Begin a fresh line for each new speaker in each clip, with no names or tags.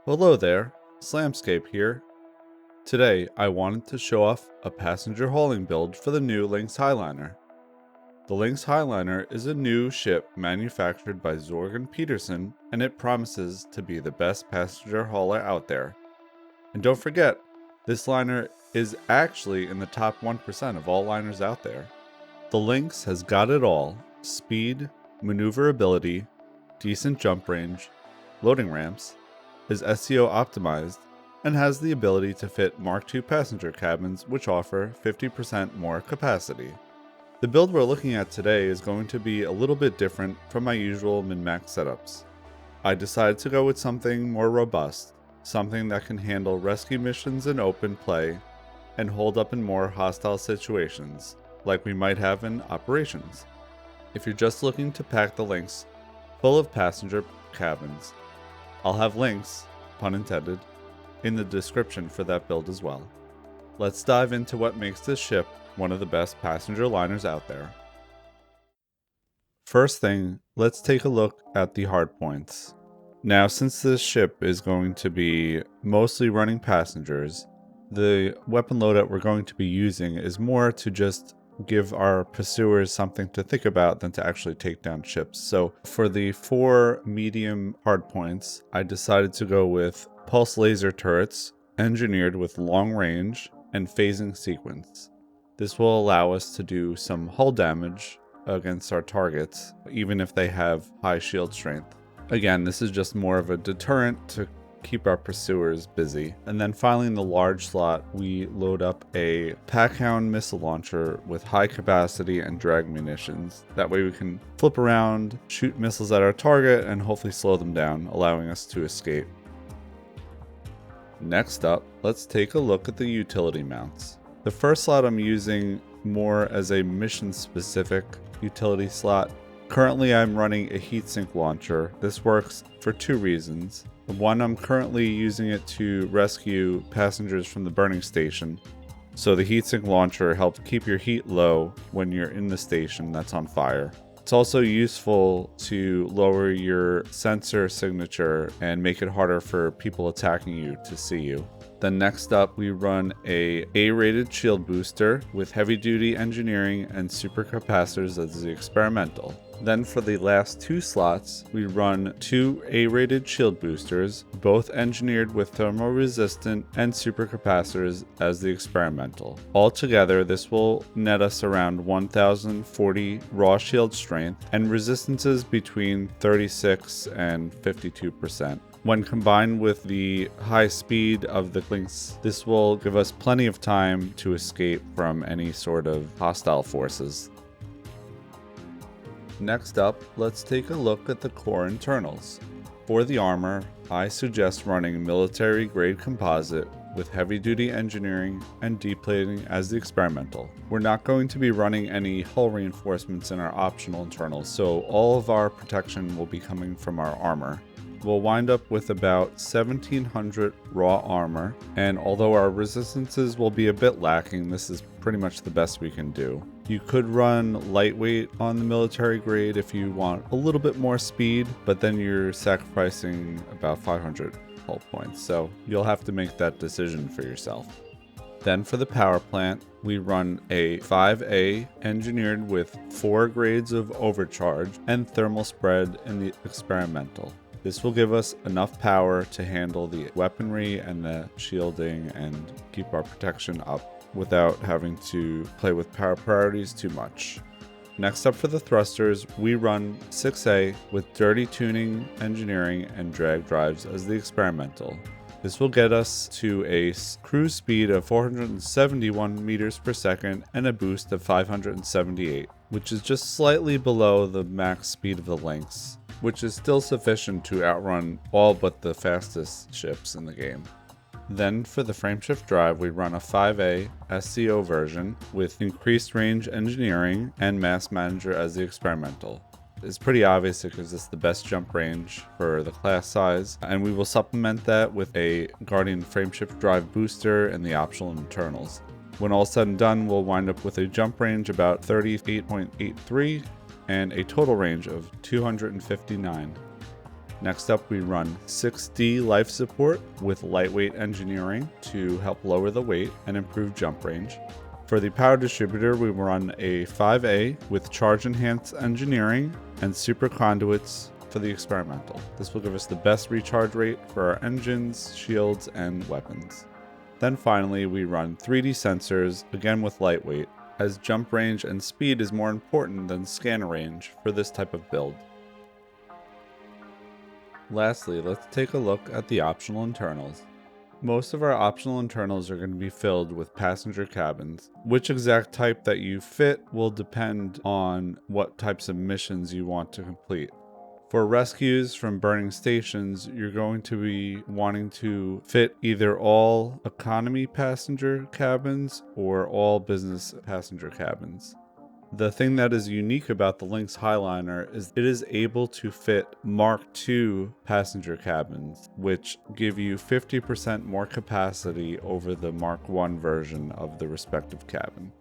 Hello there, Slamscape here. Today I wanted to show off a passenger hauling build for the new Lynx Highliner. The Lynx Highliner is a new ship manufactured by Zorgon Peterson, and it promises to be the best passenger hauler out there. And don't forget, this liner is actually in the top 1% of all liners out there. The Lynx has got it all: speed, maneuverability, decent jump range, loading ramps, is SEO optimized, and has the ability to fit Mark II passenger cabins, which offer 50% more capacity. The build we're looking at today is going to be a little bit different from my usual min-max setups. I decided to go with something more robust, something that can handle rescue missions in open play and hold up in more hostile situations, like we might have in operations. If you're just looking to pack the Lynx full of passenger cabins, I'll have links, pun intended, in the description for that build as well. Let's dive into what makes this ship one of the best passenger liners out there. First thing, let's take a look at the hardpoints. Now, since this ship is going to be mostly running passengers, the weapon loadout we're going to be using is more to just give our pursuers something to think about than to actually take down ships. So for the 4 medium hardpoints, I decided to go with pulse laser turrets engineered with long range and phasing sequence. This will allow us to do some hull damage against our targets, even if they have high shield strength. Again, this is just more of a deterrent to keep our pursuers busy. And then finally, in the large slot, we load up a Packhound missile launcher with high capacity and drag munitions. That way we can flip around, shoot missiles at our target, and hopefully slow them down, allowing us to escape. Next up, let's take a look at the utility mounts. The first slot I'm using more as a mission-specific utility slot. Currently, I'm running a heatsink launcher. This works for 2 reasons. One, I'm currently using it to rescue passengers from the burning station. So the heatsink launcher helps keep your heat low when you're in the station that's on fire. It's also useful to lower your sensor signature and make it harder for people attacking you to see you. Then next up, we run a A-rated shield booster with heavy-duty engineering and supercapacitors as the experimental. Then for the last 2 slots, we run 2 A-rated shield boosters, both engineered with thermal-resistant and supercapacitors as the experimental. Altogether, this will net us around 1040 raw shield strength and resistances between 36 and 52%. When combined with the high speed of the Lynx, this will give us plenty of time to escape from any sort of hostile forces. Next up, let's take a look at the core internals. For the armor, I suggest running military-grade composite with heavy-duty engineering and deplating as the experimental. We're not going to be running any hull reinforcements in our optional internals, so all of our protection will be coming from our armor. We'll wind up with about 1700 raw armor, and although our resistances will be a bit lacking, this is pretty much the best we can do. You could run lightweight on the military grade if you want a little bit more speed, but then you're sacrificing about 500 hull points, so you'll have to make that decision for yourself. Then for the power plant, we run a 5A engineered with 4 grades of overcharge and thermal spread in the experimental. This will give us enough power to handle the weaponry and the shielding and keep our protection up without having to play with power priorities too much. Next up for the thrusters, we run 6A with dirty tuning, engineering, and drag drives as the experimental. This will get us to a cruise speed of 471 meters per second and a boost of 578, which is just slightly below the max speed of the Lynx, which is still sufficient to outrun all but the fastest ships in the game. Then for the frameshift drive, we run a 5A SCO version with increased range engineering and mass manager as the experimental. It's pretty obvious because it's the best jump range for the class size, and we will supplement that with a Guardian frameshift drive booster and the optional internals. When all said and done, we'll wind up with a jump range about 38.83 and a total range of 259. Next up, we run 6D life support with lightweight engineering to help lower the weight and improve jump range. For the power distributor, we run a 5A with charge enhanced engineering and super conduits for the experimental. This will give us the best recharge rate for our engines, shields, and weapons. Then finally, we run 3D sensors, again with lightweight, as jump range and speed is more important than scanner range for this type of build. Lastly, let's take a look at the optional internals. Most of our optional internals are going to be filled with passenger cabins. Which exact type that you fit will depend on what types of missions you want to complete. For rescues from burning stations, you're going to be wanting to fit either all economy passenger cabins or all business passenger cabins. The thing that is unique about the Lynx Highliner is it is able to fit Mark II passenger cabins, which give you 50% more capacity over the Mark I version of the respective cabin.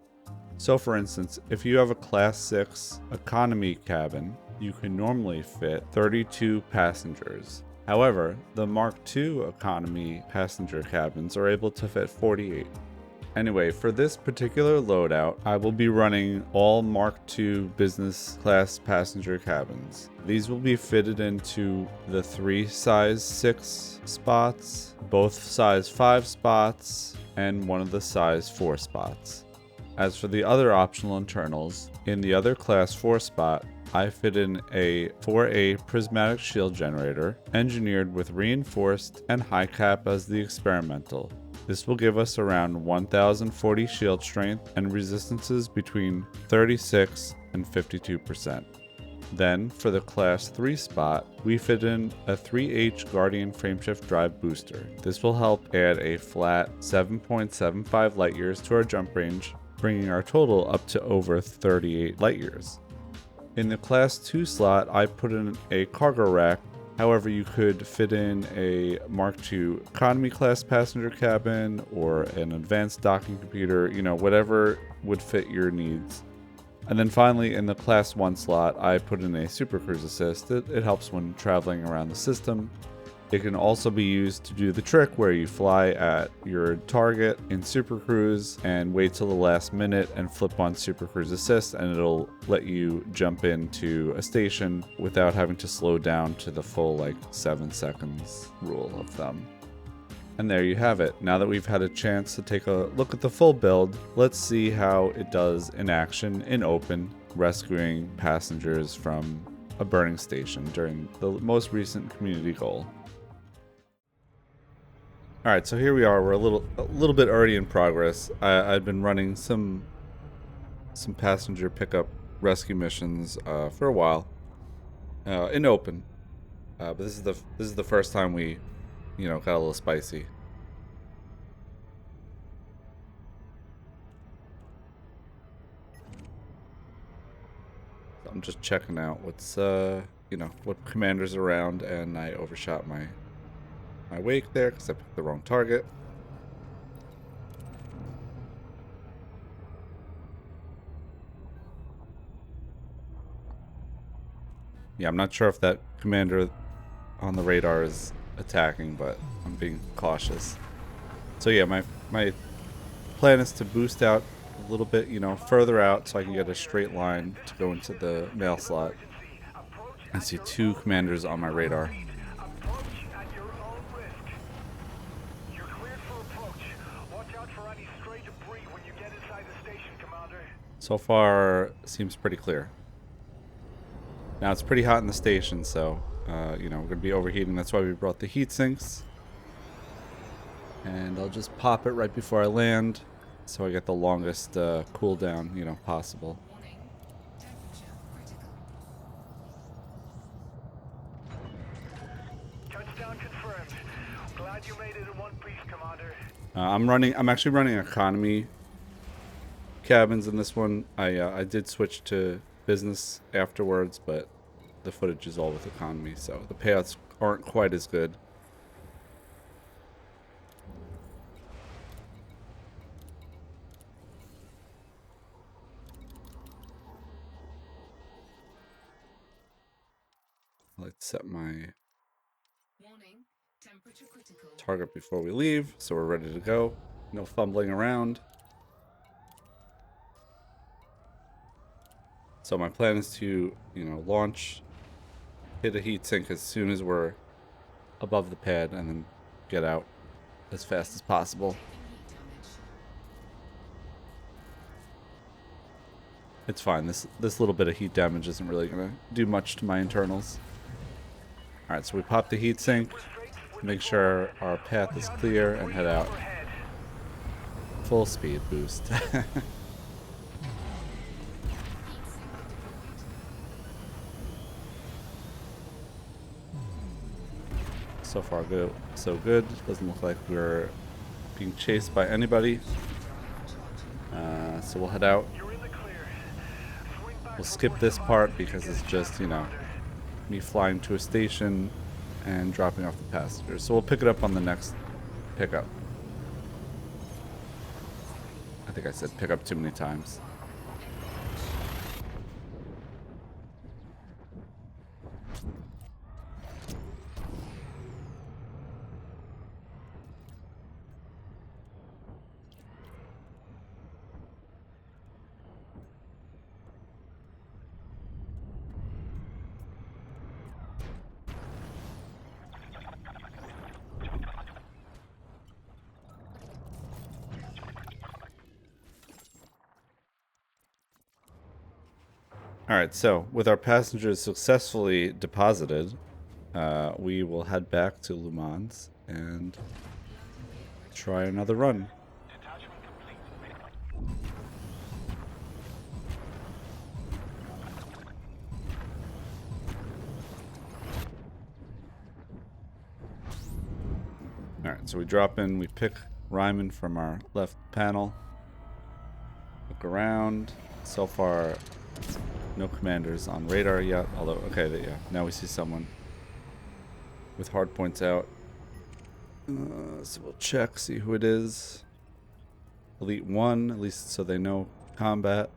So for instance, if you have a Class 6 economy cabin, you can normally fit 32 passengers. However, the Mark II economy passenger cabins are able to fit 48. Anyway, for this particular loadout, I will be running all Mark II business class passenger cabins. These will be fitted into the 3 size 6 spots, both size 5 spots, and one of the size 4 spots. As for the other optional internals, in the other class 4 spot, I fit in a 4A prismatic shield generator, engineered with reinforced and high cap as the experimental. This will give us around 1040 shield strength and resistances between 36 and 52%. Then, for the class 3 spot, we fit in a 3H Guardian frameshift drive booster. This will help add a flat 7.75 light years to our jump range, bringing our total up to over 38 light years. In the class 2 slot, I put in a cargo rack. However, you could fit in a Mark II economy class passenger cabin or an advanced docking computer, whatever would fit your needs. And then finally, in the class 1 slot, I put in a super cruise assist. It helps when traveling around the system. It can also be used to do the trick where you fly at your target in Super Cruise and wait till the last minute and flip on Super Cruise Assist, and it'll let you jump into a station without having to slow down to the full 7 seconds rule of thumb. And there you have it. Now that we've had a chance to take a look at the full build, let's see how it does in action in open, rescuing passengers from a burning station during the most recent community goal. All right, so here we are. We're a little bit already in progress. I've been running some passenger pickup rescue missions for a while in open, but this is the first time we, got a little spicy. I'm just checking out what's what commander's around, and I overshot my wake there because I picked the wrong target. Yeah, I'm not sure if that commander on the radar is attacking, but I'm being cautious. So yeah, my plan is to boost out a little bit, further out so I can get a straight line to go into the mail slot. I see 2 commanders on my radar. So far, seems pretty clear. Now it's pretty hot in the station, so we're gonna be overheating. That's why we brought the heat sinks. And I'll just pop it right before I land, so I get the longest cooldown, possible.
Touchdown confirmed. Glad you made it in one piece, Commander.
I'm actually running economy cabins in this one. I did switch to business afterwards, but the footage is all with economy, so the payouts aren't quite as good. Let's set my target before we leave, so we're ready to go. No fumbling around. So my plan is to, launch, hit a heat sink as soon as we're above the pad, and then get out as fast as possible. It's fine. This little bit of heat damage isn't really going to do much to my internals. Alright, so we pop the heat sink, make sure our path is clear, and head out. Full speed boost. So far, so good. Doesn't look like we're being chased by anybody. So we'll head out. We'll skip this part because it's just, me flying to a station and dropping off the passengers. So we'll pick it up on the next pickup. I think I said pick up too many times. Alright, so with our passengers successfully deposited, we will head back to Le Mans and try another run. Alright, so we drop in, we pick Ryman from our left panel, look around. So far, no commanders on radar yet, although, okay, yeah, now we see someone with hardpoints out. So we'll check, see who it is. Elite 1, at least so they know combat.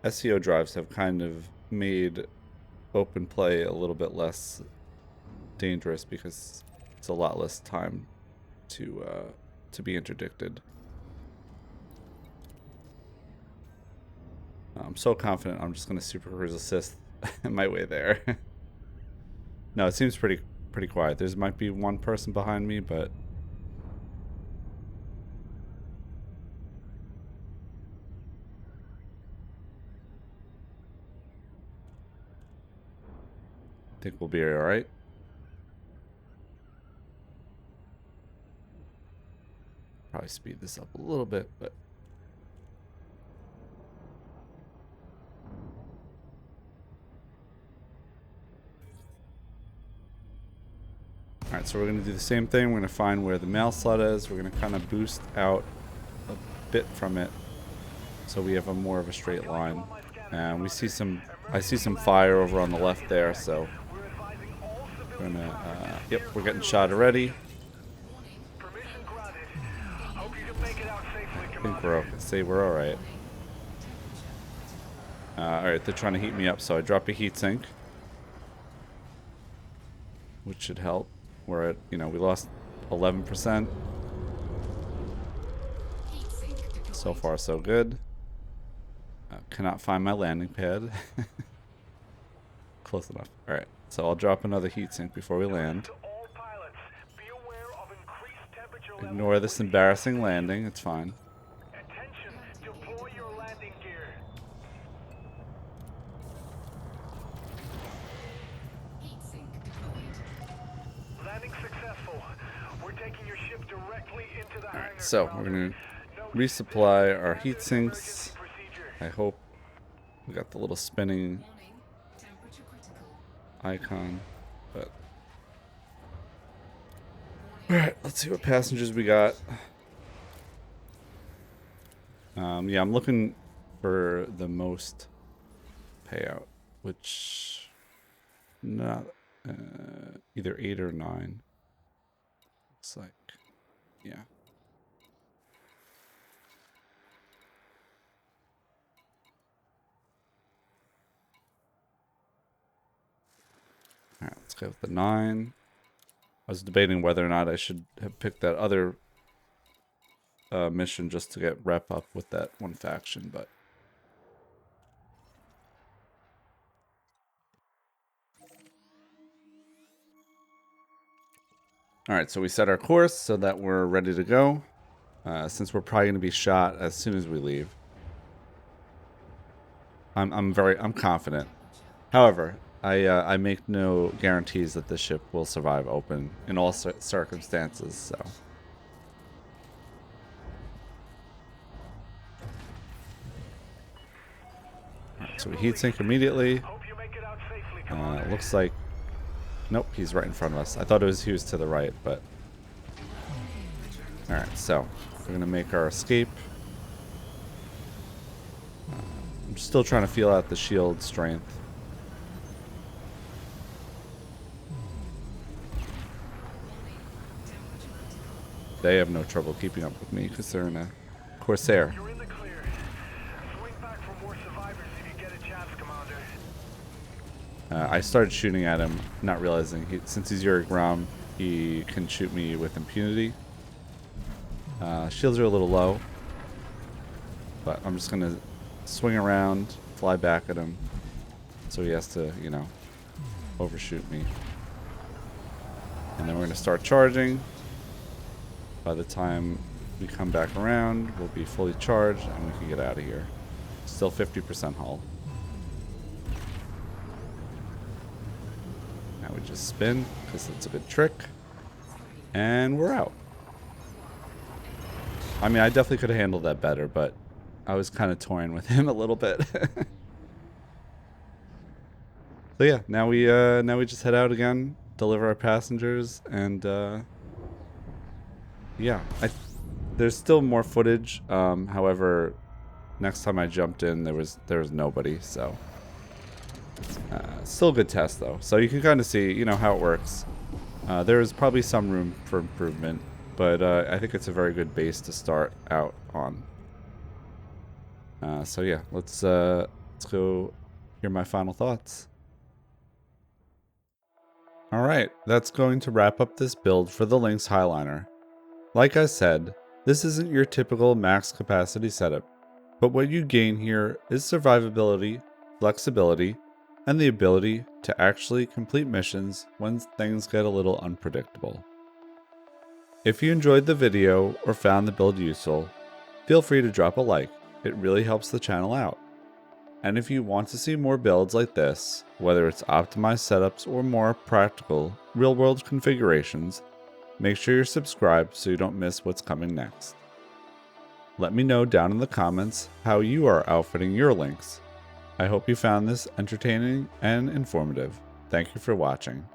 SEO drives have kind of made open play a little bit less dangerous because it's a lot less time to be interdicted. I'm so confident I'm just going to super cruise assist my way there. No, it seems pretty quiet. There's might be one person behind me, but I think we'll be all right. Probably speed this up a little bit, but alright, so we're going to do the same thing. We're going to find where the mail slot is. We're going to kind of boost out a bit from it so we have more of a straight line. And we see I see some fire over on the left there, so we're gonna, yep, we're getting shot already. I think we're okay. Say we're alright. Alright, they're trying to heat me up, so I drop a heat sink, which should help. We're at, we lost 11%. So far, so good. Cannot find my landing pad. Close enough. Alright, so I'll drop another heatsink before we land. Ignore this embarrassing landing, it's fine. Alright, so we're going to resupply our heat sinks. I hope we got the little spinning icon, but alright, let's see what passengers we got. Yeah, I'm looking for the most payout, which not either 8 or 9. Looks like, yeah. go with the 9. I was debating whether or not I should have picked that other mission just to get rep up with that one faction, but alright, so we set our course so that we're ready to go, since we're probably going to be shot as soon as we leave. I'm confident. However, I make no guarantees that the ship will survive open in all circumstances, so. Alright, so we heat sink immediately. Looks like, nope, he's right in front of us. I thought he was to the right, but. Alright, so we're gonna make our escape. I'm still trying to feel out the shield strength. They have no trouble keeping up with me because they're in a Corsair.
You're in the clear. Swing back for more survivors if you get a chance, Commander.
I started shooting at him, not realizing since he's Yuri Grom, he can shoot me with impunity. Shields are a little low, but I'm just gonna swing around, fly back at him, so he has to, you know, overshoot me. And then we're gonna start charging. By the time we come back around, we'll be fully charged and we can get out of here. Still 50% hull. Now we just spin, because it's a good trick. And we're out. I mean, I definitely could have handled that better, but I was kind of toying with him a little bit. So yeah, now we just head out again, deliver our passengers, and yeah, there's still more footage. However, next time I jumped in, there was nobody. So still a good test though. So you can kind of see, you know, how it works. There is probably some room for improvement, but I think it's a very good base to start out on. So yeah, let's go hear my final thoughts. All right, that's going to wrap up this build for the Lynx Highliner. Like I said, this isn't your typical max capacity setup, but what you gain here is survivability, flexibility, and the ability to actually complete missions when things get a little unpredictable. If you enjoyed the video or found the build useful, feel free to drop a like, it really helps the channel out. And if you want to see more builds like this, whether it's optimized setups or more practical, real-world configurations, make sure you're subscribed so you don't miss what's coming next. Let me know down in the comments how you are outfitting your Lynx. I hope you found this entertaining and informative. Thank you for watching.